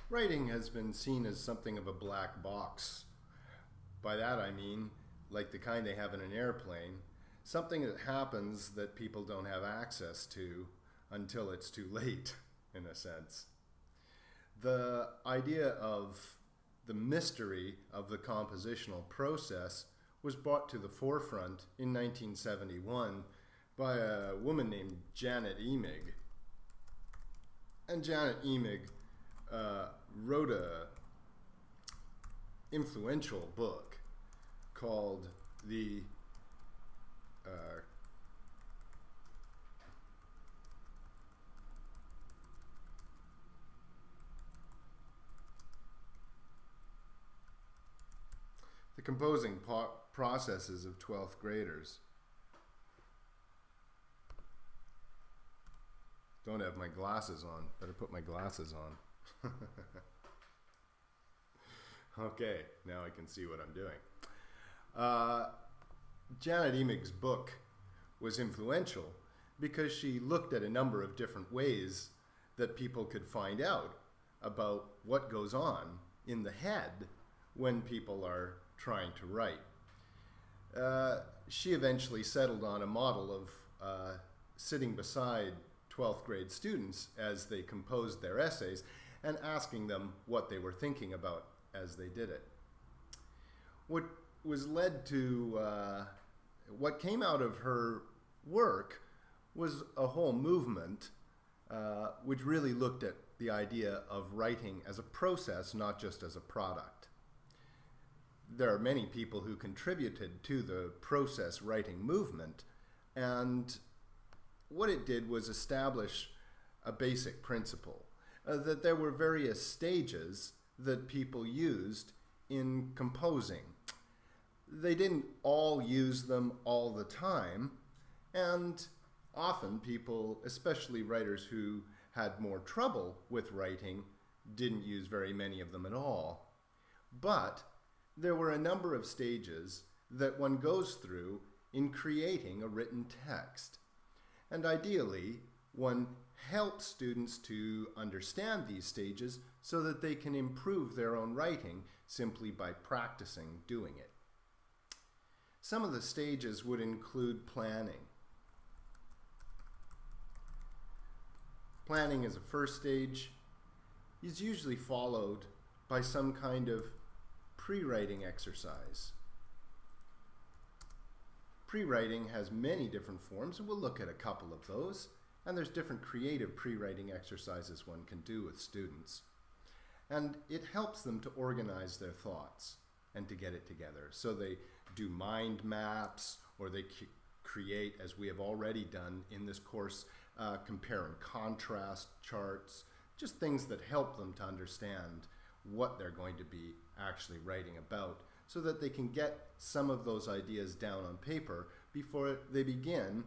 Writing has been seen as something of a black box. By that I mean, like the kind they have in an airplane, something that happens that people don't have access to until it's too late, in a sense. The idea of the mystery of the compositional process was brought to the forefront in 1971 by a woman named Janet Emig. And Janet Emig wrote a influential book called The Composing Processes of 12th Graders. Don't have my glasses on. Better put my glasses on. Okay, now I can see what I'm doing. Janet Emig's book was influential because she looked at a number of different ways that people could find out about what goes on in the head when people are trying to write. She eventually settled on a model of sitting beside 12th grade students as they composed their essays and asking them what they were thinking about as they did it. What came out of her work was a whole movement which really looked at the idea of writing as a process, not just as a product. There are many people who contributed to the process writing movement, and what it did was establish a basic principle, that there were various stages that people used in composing. They didn't all use them all the time, and often people, especially writers who had more trouble with writing, didn't use very many of them at all. But there were a number of stages that one goes through in creating a written text. And ideally, one helps students to understand these stages so that they can improve their own writing simply by practicing doing it. Some of the stages would include planning. Planning as a first stage is usually followed by some kind of pre-writing exercise. Pre-writing has many different forms, and we'll look at a couple of those. And there's different creative pre-writing exercises one can do with students. And it helps them to organize their thoughts and to get it together. So they do mind maps, or they create, as we have already done in this course, compare and contrast charts, just things that help them to understand what they're going to be actually writing about, so that they can get some of those ideas down on paper before they begin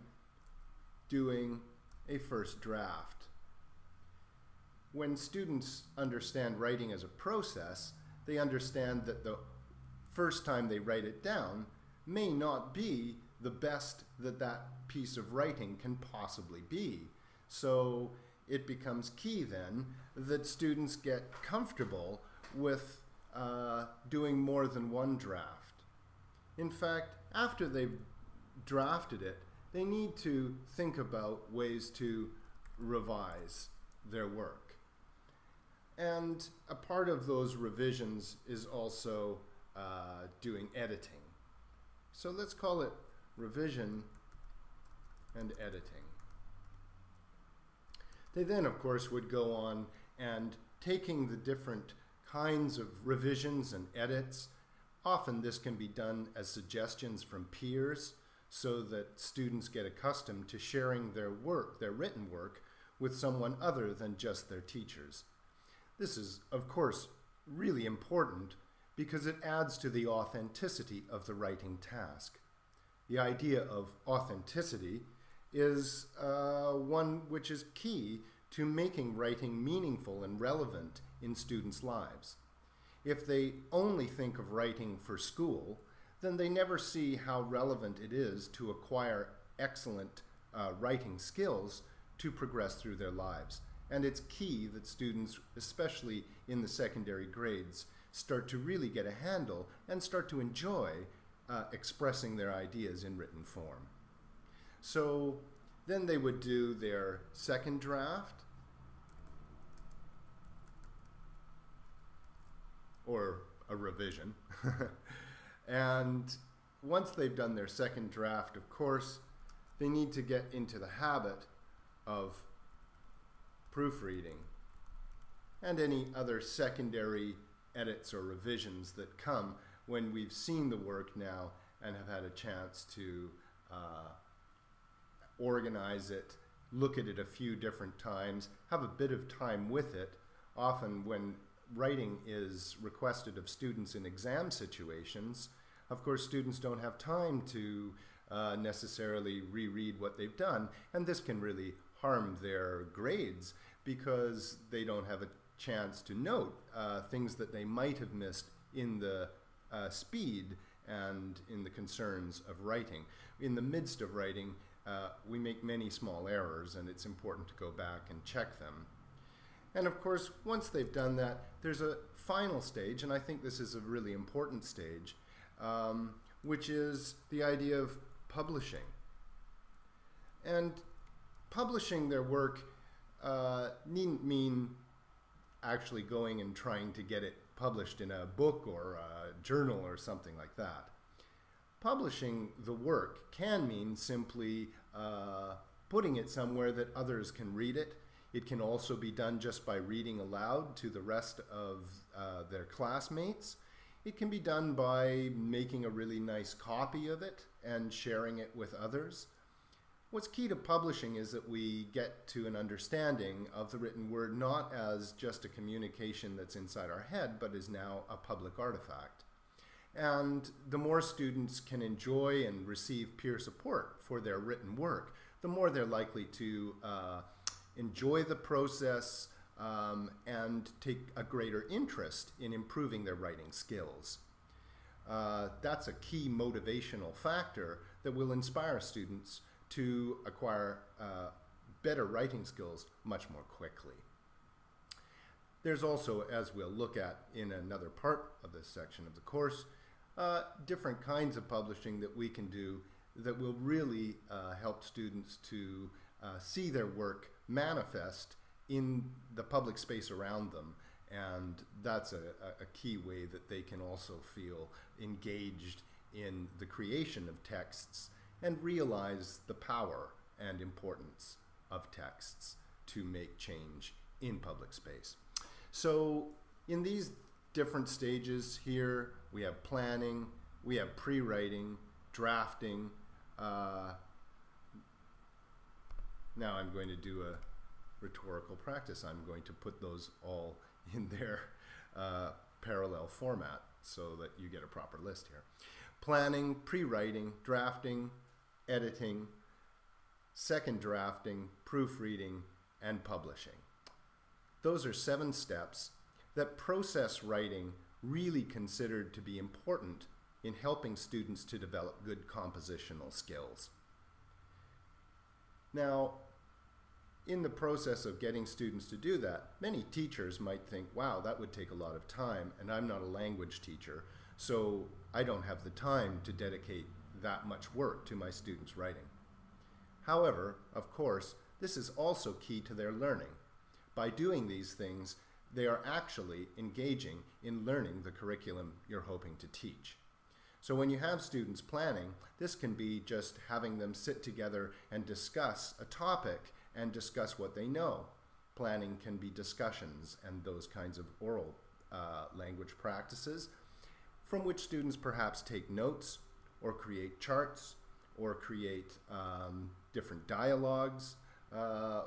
doing a first draft. When students understand writing as a process, they understand that the first time they write it down may not be the best that that piece of writing can possibly be. So it becomes key then that students get comfortable with doing more than one draft. In fact, after they've drafted it, they need to think about ways to revise their work. And a part of those revisions is also doing editing. So let's call it revision and editing. They then, of course, would go on and taking the different kinds of revisions and edits. Often this can be done as suggestions from peers so that students get accustomed to sharing their work, their written work, with someone other than just their teachers. This is, of course, really important because it adds to the authenticity of the writing task. The idea of authenticity is one which is key to making writing meaningful and relevant in students' lives. If they only think of writing for school, then they never see how relevant it is to acquire excellent writing skills to progress through their lives. And it's key that students, especially in the secondary grades, start to really get a handle and start to enjoy expressing their ideas in written form. So then they would do their second draft, or a revision. And once they've done their second draft, of course, they need to get into the habit of proofreading and any other secondary edits or revisions that come when we've seen the work now and have had a chance to organize it, look at it a few different times, have a bit of time with it. Often when writing is requested of students in exam situations, of course students don't have time to necessarily reread what they've done, and this can really harm their grades because they don't have a chance to note things that they might have missed in the speed and in the concerns of writing. In the midst of writing, we make many small errors, and it's important to go back and check them. And of course, once they've done that, there's a final stage, and I think this is a really important stage, which is the idea of publishing. And publishing their work needn't mean actually going and trying to get it published in a book or a journal or something like that. Publishing the work can mean simply putting it somewhere that others can read it. It can also be done just by reading aloud to the rest of their classmates. It can be done by making a really nice copy of it and sharing it with others. What's key to publishing is that we get to an understanding of the written word not as just a communication that's inside our head, but is now a public artifact. And the more students can enjoy and receive peer support for their written work, the more they're likely to enjoy the process and take a greater interest in improving their writing skills. That's a key motivational factor that will inspire students to acquire better writing skills much more quickly. There's also, as we'll look at in another part of this section of the course, different kinds of publishing that we can do that will really help students to see their work manifest in the public space around them, and that's a key way that they can also feel engaged in the creation of texts and realize the power and importance of texts to make change in public space. So in these different stages here, we have planning, we have pre-writing, drafting. Now I'm going to do a rhetorical practice. I'm going to put those all in their parallel format so that you get a proper list here. Planning, pre-writing, drafting, editing, second drafting, proofreading, and publishing. Those are 7 steps that process writing really considered to be important in helping students to develop good compositional skills. Now, in the process of getting students to do that, many teachers might think, wow, that would take a lot of time, and I'm not a language teacher, so I don't have the time to dedicate that much work to my students' writing. However, of course, this is also key to their learning. By doing these things, they are actually engaging in learning the curriculum you're hoping to teach. So when you have students planning, this can be just having them sit together and discuss a topic and discuss what they know. Planning can be discussions and those kinds of oral language practices from which students perhaps take notes or create charts or create different dialogues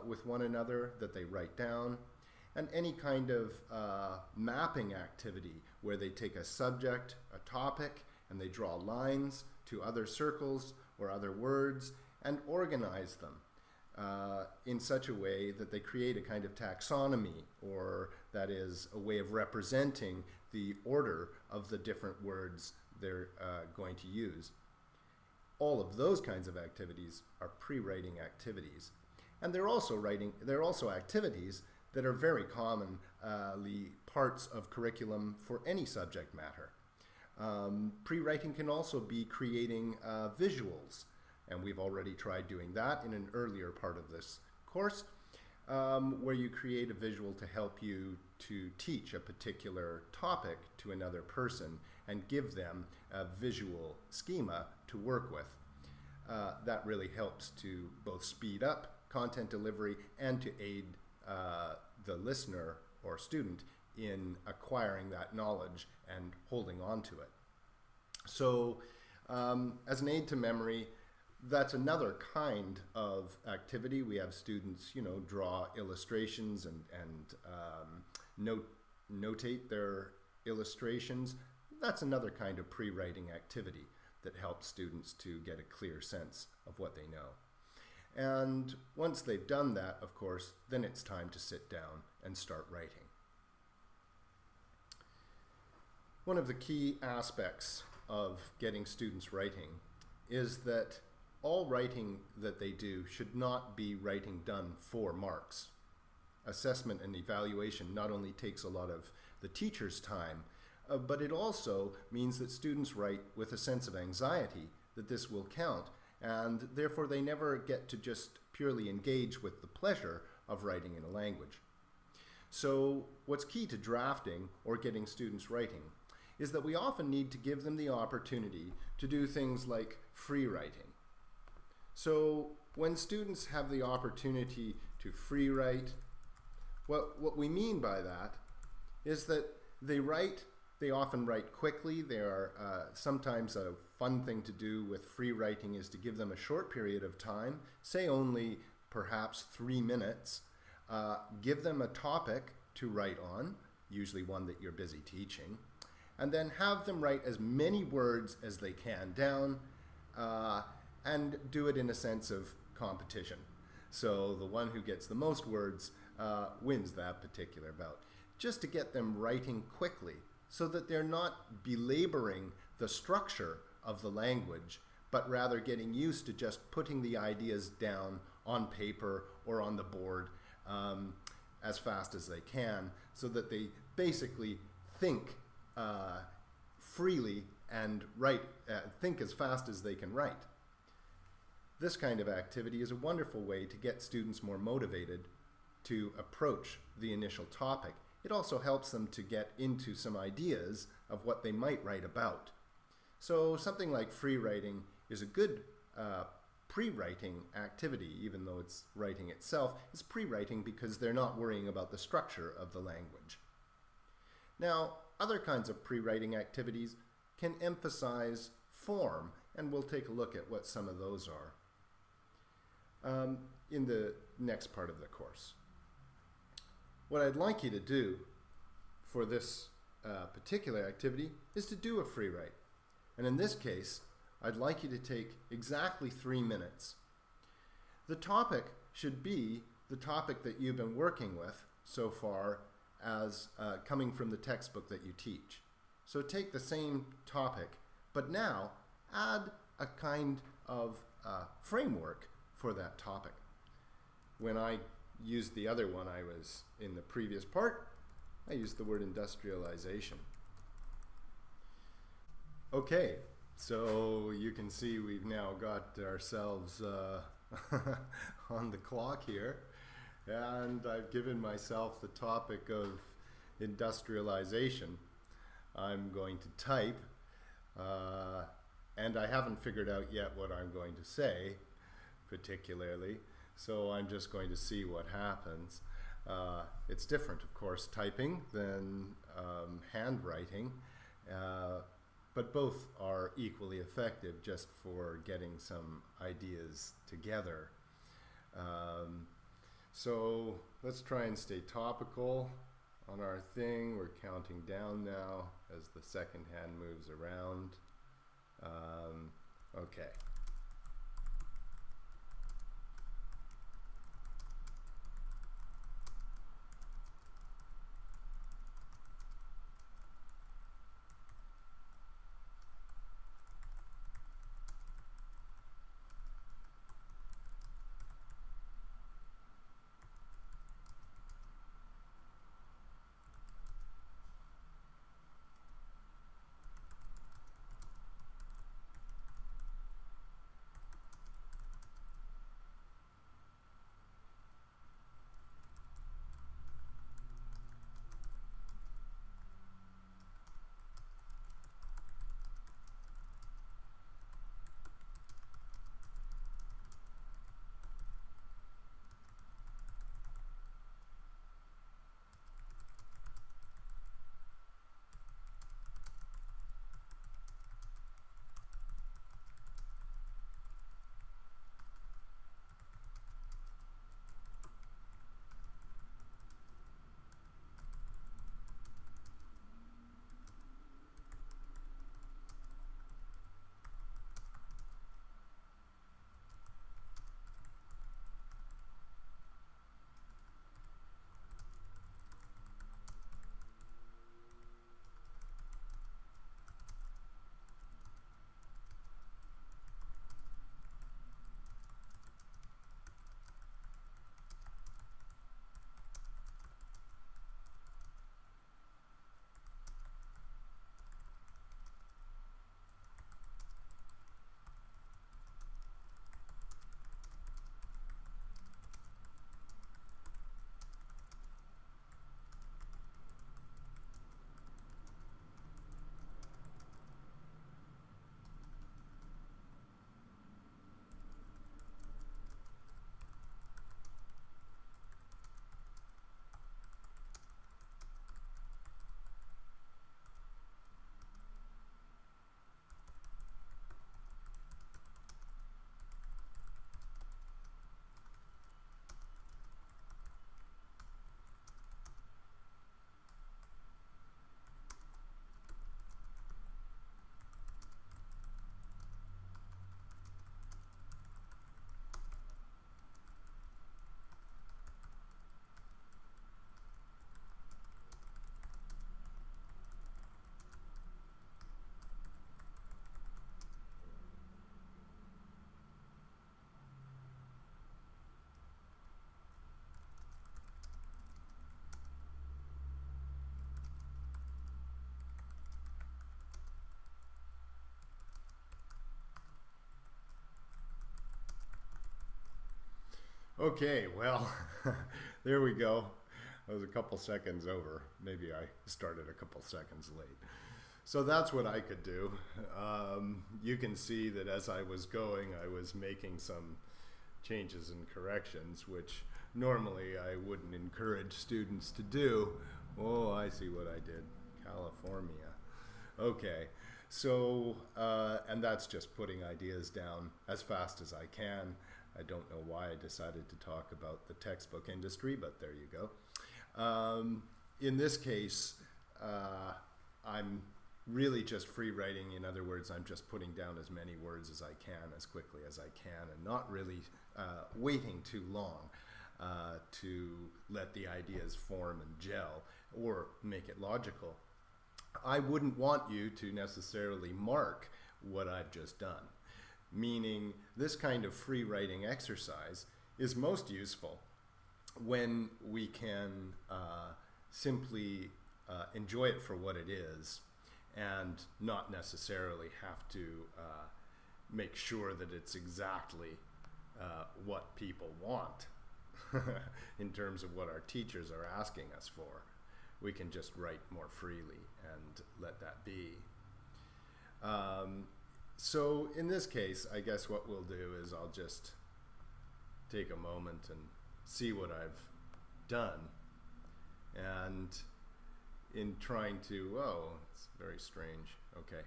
with one another that they write down, and any kind of mapping activity where they take a subject, a topic, and they draw lines to other circles or other words and organize them in such a way that they create a kind of taxonomy, or that is a way of representing the order of the different words they're going to use. All of those kinds of activities are pre-writing activities. And they're also activities that are very commonly parts of curriculum for any subject matter. Pre-writing can also be creating visuals, and we've already tried doing that in an earlier part of this course, where you create a visual to help you to teach a particular topic to another person and give them a visual schema to work with. That really helps to both speed up content delivery and to aid the listener or student in acquiring that knowledge and holding on to it. So as an aid to memory, that's another kind of activity. We have students, draw illustrations and notate their illustrations. That's another kind of pre-writing activity that helps students to get a clear sense of what they know. And once they've done that, of course, then it's time to sit down and start writing. One of the key aspects of getting students writing is that all writing that they do should not be writing done for marks. Assessment and evaluation not only takes a lot of the teacher's time, but it also means that students write with a sense of anxiety that this will count, and therefore they never get to just purely engage with the pleasure of writing in a language. So what's key to drafting or getting students writing is that we often need to give them the opportunity to do things like free writing. So when students have the opportunity to free write, what we mean by that is that they often write quickly. They are sometimes a fun thing to do with free writing is to give them a short period of time, say only perhaps 3 minutes, give them a topic to write on, usually one that you're busy teaching, and then have them write as many words as they can down, and do it in a sense of competition. So the one who gets the most words wins that particular bout. Just to get them writing quickly so that they're not belaboring the structure of the language, but rather getting used to just putting the ideas down on paper or on the board as fast as they can, so that they basically think freely and think as fast as they can write. This kind of activity is a wonderful way to get students more motivated to approach the initial topic. It also helps them to get into some ideas of what they might write about. So something like free writing is a good pre-writing activity, even though it's writing itself. It's pre-writing because they're not worrying about the structure of the language. Now, other kinds of pre-writing activities can emphasize form, and we'll take a look at what some of those are in the next part of the course. What I'd like you to do for this particular activity is to do a free write. And in this case, I'd like you to take exactly 3 minutes. The topic should be the topic that you've been working with so far as coming from the textbook that you teach. So take the same topic, but now add a kind of framework for that topic. When I used the other one I was in the previous part, I used the word industrialization. Okay, so you can see we've now got ourselves on the clock here, and I've given myself the topic of industrialization. I'm going to type, and I haven't figured out yet what I'm going to say particularly, so I'm just going to see what happens. It's different, of course, typing than handwriting, but both are equally effective just for getting some ideas together. So let's try and stay topical on our thing. We're counting down now as the second hand moves around. Okay. Okay, well, there we go. I was a couple seconds over. Maybe I started a couple seconds late. So that's what I could do. You can see that as I was going, I was making some changes and corrections, which normally I wouldn't encourage students to do. Oh, I see what I did. California. Okay, so, and that's just putting ideas down as fast as I can. I don't know why I decided to talk about the textbook industry, but there you go. In this case, I'm really just free writing. In other words, I'm just putting down as many words as I can, as quickly as I can, and not really waiting too long to let the ideas form and gel or make it logical. I wouldn't want you to necessarily mark what I've just done, meaning this kind of free writing exercise is most useful when we can simply enjoy it for what it is and not necessarily have to make sure that it's exactly what people want in terms of what our teachers are asking us for. We can just write more freely and let that be. So in this case, I guess what we'll do is I'll just take a moment and see what I've done. And in trying to, oh, it's very strange. Okay.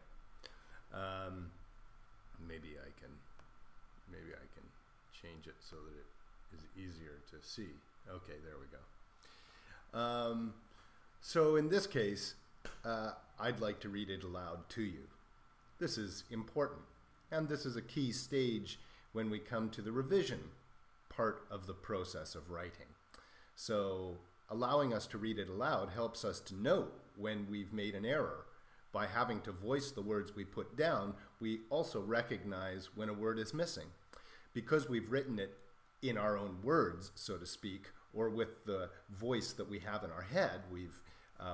Maybe I can change it so that it is easier to see. Okay, there we go. So in this case, I'd like to read it aloud to you. This is important, and this is a key stage when we come to the revision part of the process of writing. So allowing us to read it aloud helps us to know when we've made an error. By having to voice the words we put down, we also recognize when a word is missing. Because we've written it in our own words, so to speak, or with the voice that we have in our head, we've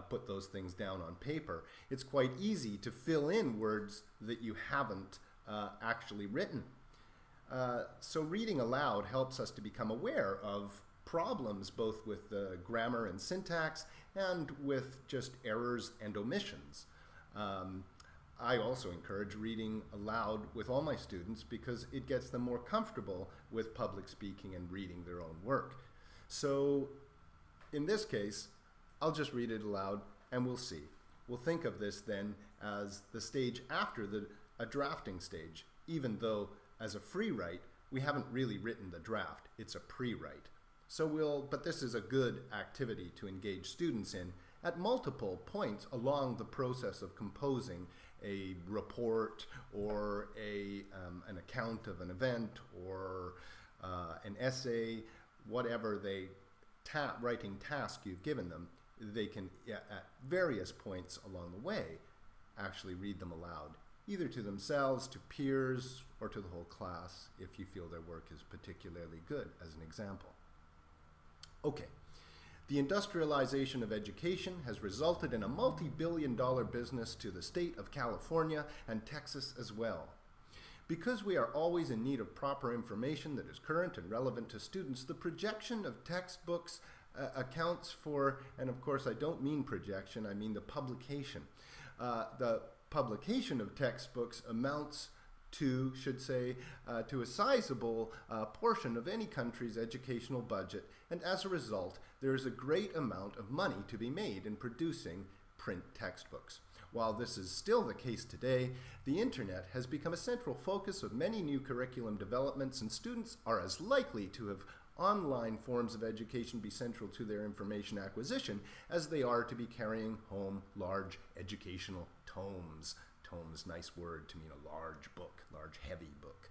put those things down on paper, it's quite easy to fill in words that you haven't actually written. So reading aloud helps us to become aware of problems both with the grammar and syntax and with just errors and omissions. I also encourage reading aloud with all my students because it gets them more comfortable with public speaking and reading their own work. So in this case, I'll just read it aloud and we'll see. We'll think of this then as the stage after a drafting stage, even though as a free write, we haven't really written the draft, it's a pre-write. So but this is a good activity to engage students in at multiple points along the process of composing a report or an account of an event or an essay, whatever writing task you've given them, they can, at various points along the way, actually read them aloud, either to themselves, to peers, or to the whole class, if you feel their work is particularly good, as an example. Okay. The industrialization of education has resulted in a multi-billion-dollar business to the state of California and Texas as well. Because we are always in need of proper information that is current and relevant to students, the projection of textbooks accounts for, and of course I don't mean projection, I mean the publication. The publication of textbooks amounts to, to a sizable portion of any country's educational budget, and as a result, there is a great amount of money to be made in producing print textbooks. While this is still the case today, the internet has become a central focus of many new curriculum developments, and students are as likely to have online forms of education be central to their information acquisition as they are to be carrying home large educational tomes. Tomes, nice word to mean a large book, large heavy book.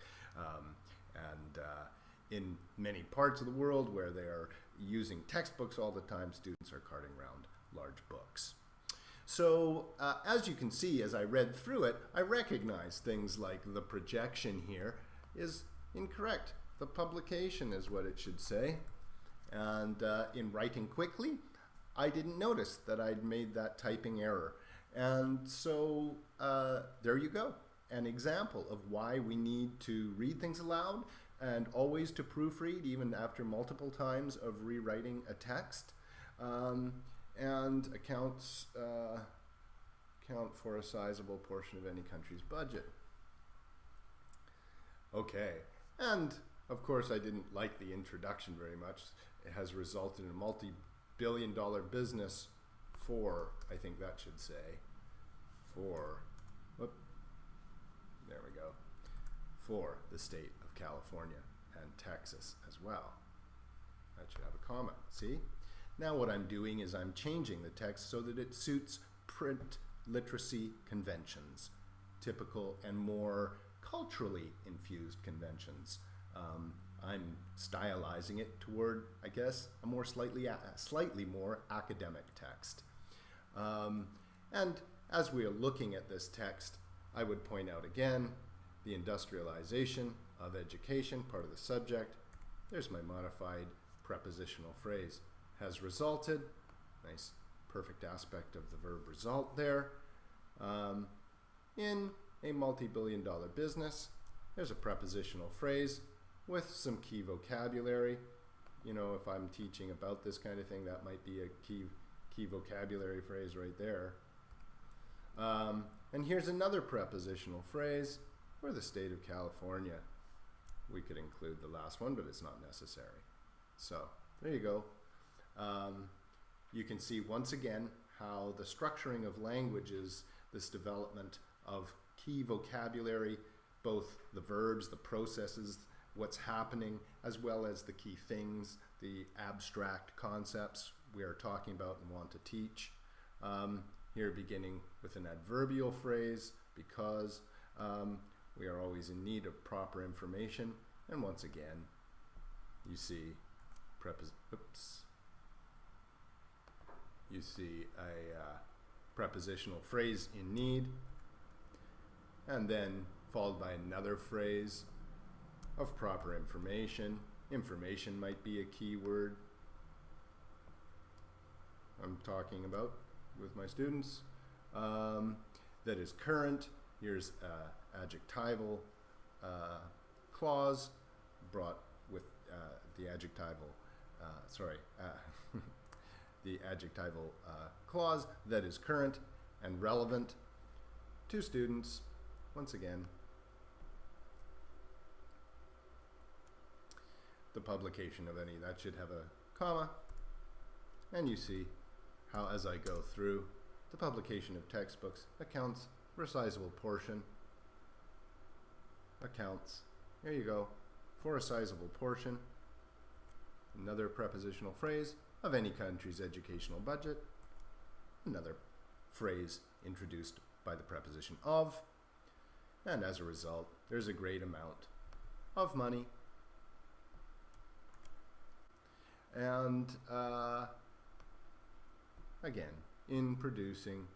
In many parts of the world where they are using textbooks all the time, students are carting around large books. So as you can see, as I read through it, I recognize things like the projection here is incorrect. The publication is what it should say. And in writing quickly, I didn't notice that I'd made that typing error. And so there you go, an example of why we need to read things aloud and always to proofread even after multiple times of rewriting a text, and accounts account for a sizable portion of any country's budget. Okay, and of course I didn't like the introduction very much. It has resulted in a multi-billion-dollar business for, I think that should say, for, whoop, there we go, for the state of California and Texas as well. That should have a comma, see? Now what I'm doing is I'm changing the text so that it suits print literacy conventions, typical and more culturally infused conventions. I'm stylizing it toward, I guess, a more slightly more academic text. And as we are looking at this text, I would point out again the industrialization of education, part of the subject. There's my modified prepositional phrase, has resulted. Nice perfect aspect of the verb result there. In a multi-billion-dollar business, there's a prepositional phrase with some key vocabulary. You know, if I'm teaching about this kind of thing, that might be a key vocabulary phrase right there. And here's another prepositional phrase for the state of California. We could include the last one, but it's not necessary. So there you go. You can see once again how the structuring of languages, this development of key vocabulary, both the verbs, the processes, what's happening, as well as the key things, the abstract concepts we are talking about and want to teach. Here beginning with an adverbial phrase, because we are always in need of proper information. And once again, you see a prepositional phrase, in need, and then followed by another phrase of proper information. Information might be a key word I'm talking about with my students. That is current. Here's adjectival clause brought with the adjectival, the adjectival clause that is current and relevant to students. Once again, the publication of any, that should have a comma. And you see how, as I go through, the publication of textbooks accounts for a sizable portion. Accounts, there you go, for a sizable portion. Another prepositional phrase of any country's educational budget. Another phrase introduced by the preposition of. And as a result, there's a great amount of money. And again, in producing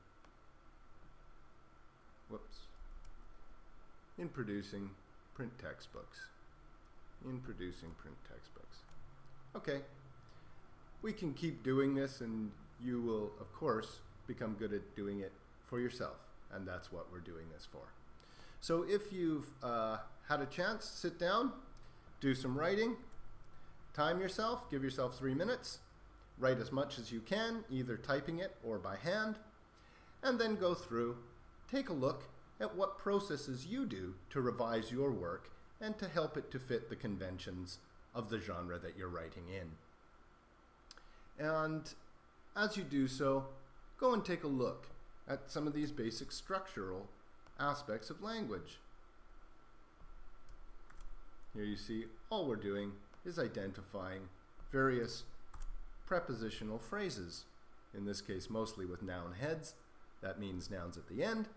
print textbooks. Okay, we can keep doing this, and you will, of course, become good at doing it for yourself, and that's what we're doing this for. So if you've had a chance, sit down, do some writing, time yourself, give yourself 3 minutes, write as much as you can, either typing it or by hand, and then go through, take a look at what processes you do to revise your work and to help it to fit the conventions of the genre that you're writing in. And as you do so, go and take a look at some of these basic structural aspects of language. Here you see all we're doing is identifying various prepositional phrases, in this case mostly with noun heads. That means nouns at the end,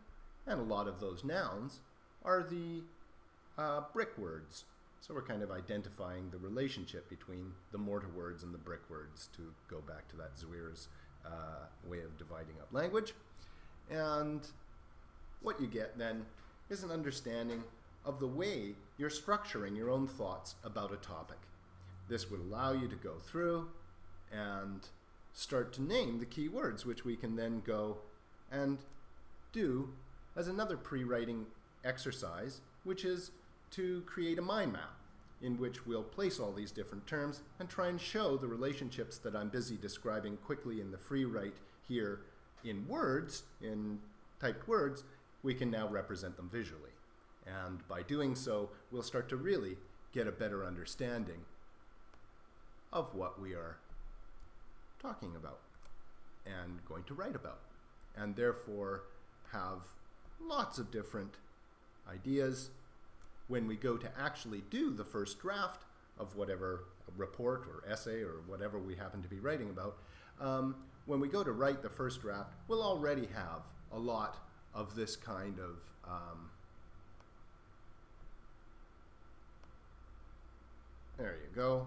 and a lot of those nouns are the brick words. So we're kind of identifying the relationship between the mortar words and the brick words, to go back to that Zweer's way of dividing up language. And what you get then is an understanding of the way you're structuring your own thoughts about a topic. This would allow you to go through and start to name the key words, which we can then go and do as another pre-writing exercise, which is to create a mind map. in which we'll place all these different terms and try and show the relationships that I'm busy describing quickly in the free write here in words, in typed words. We can now represent them visually. And by doing so, we'll start to really get a better understanding of what we are talking about and going to write about, and therefore have lots of different ideas when we go to actually do the first draft of whatever report or essay or whatever we happen to be writing about. When we go to write the first draft, we'll already have a lot of this kind of there you go.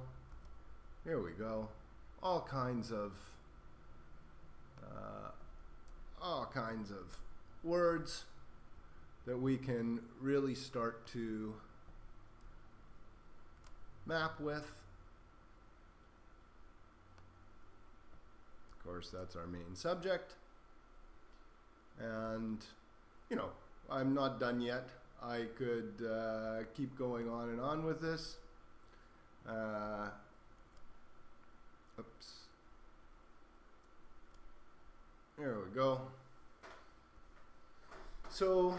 Here we go. All kinds of words that we can really start to map with. Of course, that's our main subject. And, you know, I'm not done yet. I could keep going on and on with this. Oops. There we go. So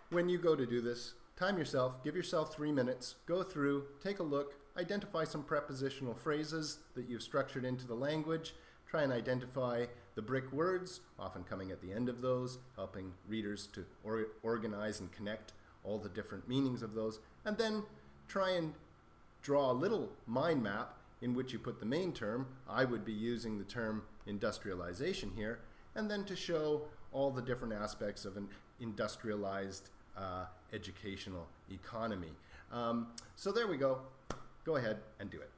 when you go to do this, time yourself, give yourself 3 minutes, go through, take a look, identify some prepositional phrases that you've structured into the language, try and identify the brick words, often coming at the end of those, helping readers to organize and connect all the different meanings of those, and then try and draw a little mind map in which you put the main term. I would be using the term industrialization here, and then to show all the different aspects of an industrialized educational economy. So there we go. Go ahead and do it.